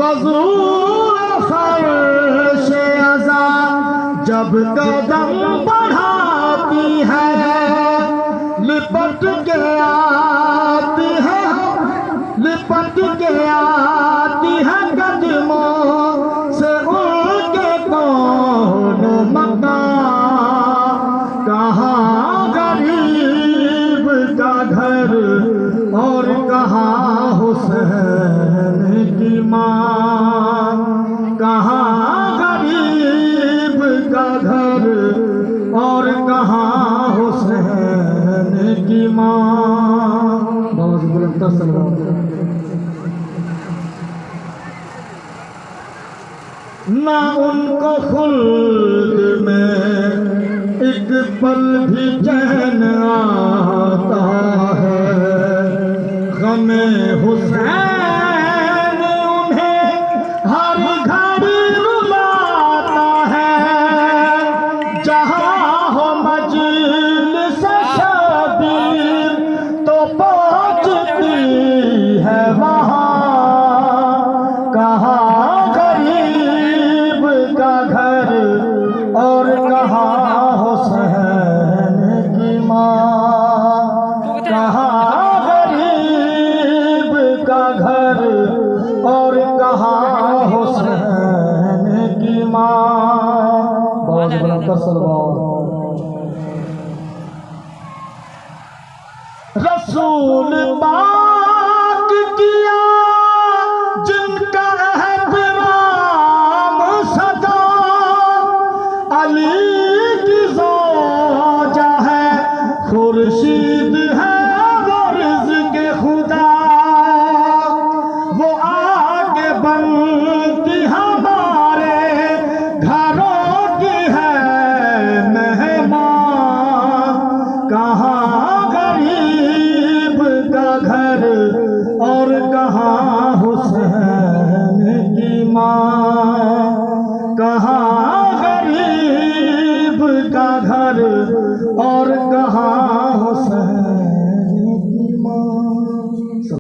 हजूर फर्श अज़ा जब कदम बढ़ाती है, लिपट के आती है, लिपट के आती है कदमों से उनके कौन मकान। कहाँ गरीब का घर और कहाँ हुसैन की माँ। कहाँ गरीब का घर और कहाँ हुसैन की माँ। बहुत बुलंद सलाम। ना उनको खुल्द में एक पल भी चैन आता है, गमे हुसैन उन्हें हर घड़ी रुलाता है। जहाँ हो मजलिस शबीर तो पहुँचती है वहाँ। कहाँ गरीब का घर और कहाँ हुसैन की माँ। कहाँ गरीब का घर और कहाँ हुसैन की माँ। बहुत बुलंद सलाम। रसूल पाक किया जिनका एहतराम सदा, अली की ज़ौजा है, खुर्शीद है वो रिज़्क़ खुदा। वो आगे बनती हमारे घरों की है मेहमान। कहाँ गरीब का घर और कहाँ हुसैन की माँ। कहाँ गरीब का घर और कहाँ